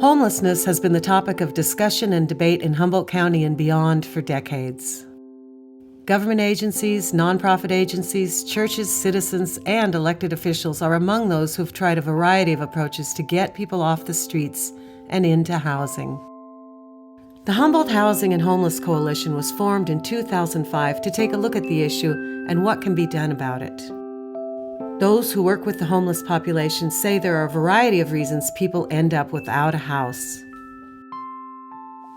Homelessness has been the topic of discussion and debate in Humboldt County and beyond for decades. Government agencies, nonprofit agencies, churches, citizens, and elected officials are among those who've tried a variety of approaches to get people off the streets and into housing. The Humboldt Housing and Homeless Coalition was formed in 2005 to take a look at the issue and what can be done about it. Those who work with the homeless population say there are a variety of reasons people end up without a house.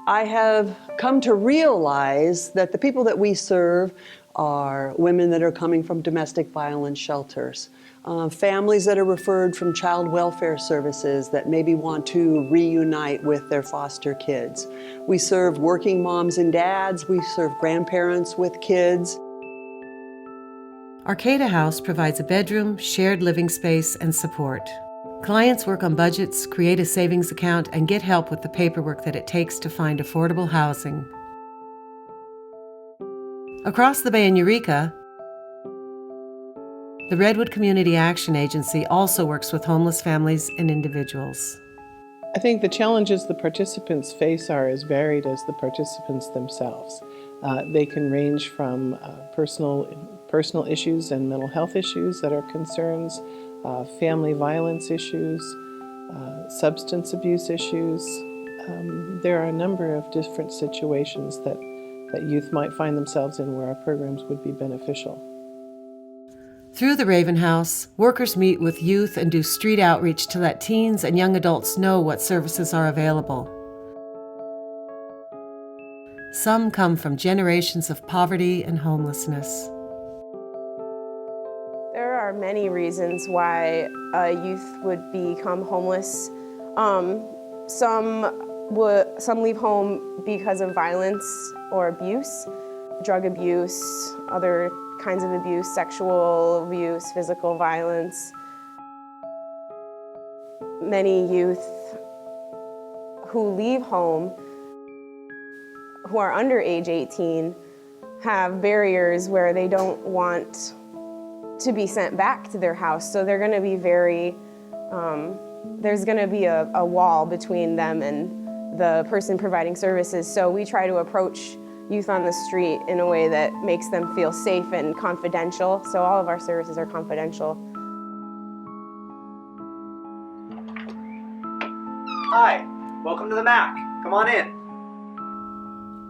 I have come to realize that the people that we serve are women that are coming from domestic violence shelters, families that are referred from child welfare services that maybe want to reunite with their foster kids. We serve working moms and dads. We serve grandparents with kids. Arcata House provides a bedroom, shared living space, and support. Clients work on budgets, create a savings account, and get help with the paperwork that it takes to find affordable housing. Across the bay in Eureka, the Redwood Community Action Agency also works with homeless families and individuals. I think the challenges the participants face are as varied as the participants themselves. They can range from personal issues and mental health issues that are concerns, family violence issues, substance abuse issues. There are a number of different situations that youth might find themselves in where our programs would be beneficial. Through the Raven House, workers meet with youth and do street outreach to let teens and young adults know what services are available. Some come from generations of poverty and homelessness. There are many reasons why a youth would become homeless. Some leave home because of violence or abuse, drug abuse, other kinds of abuse, sexual abuse, physical violence. Many youth who leave home, who are under age 18, have barriers where they don't want to be sent back to their house. So they're going to be there's going to be a wall between them and the person providing services. So we try to approach youth on the street in a way that makes them feel safe and confidential. So all of our services are confidential. Hi, welcome to the MAC. Come on in.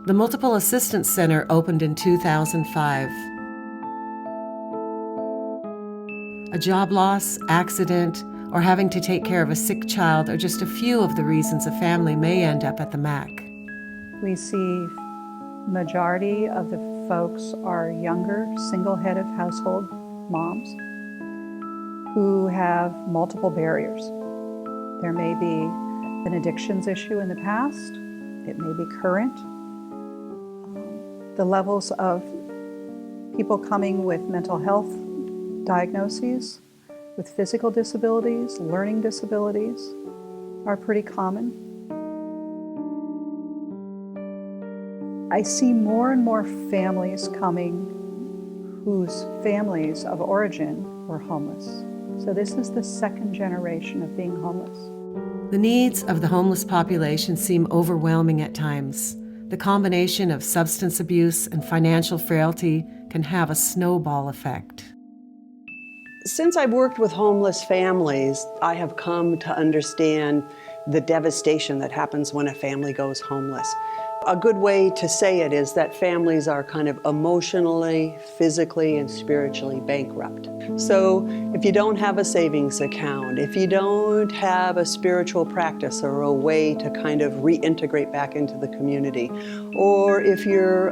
The Multiple Assistance Center opened in 2005. A job loss, accident, or having to take care of a sick child are just a few of the reasons a family may end up at the MAC. We see majority of the folks are younger, single-headed household moms who have multiple barriers. There may be an addictions issue in the past. It may be current. The levels of people coming with mental health diagnoses, with physical disabilities, learning disabilities, are pretty common. I see more and more families coming whose families of origin were homeless. So this is the second generation of being homeless. The needs of the homeless population seem overwhelming at times. The combination of substance abuse and financial frailty can have a snowball effect. Since I've worked with homeless families, I have come to understand the devastation that happens when a family goes homeless. A good way to say it is that families are kind of emotionally, physically, and spiritually bankrupt. So if you don't have a savings account, if you don't have a spiritual practice or a way to kind of reintegrate back into the community, or if you're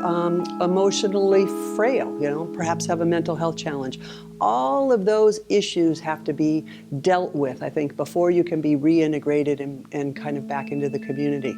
emotionally frail, perhaps have a mental health challenge, all of those issues have to be dealt with, I think, before you can be reintegrated and kind of back into the community.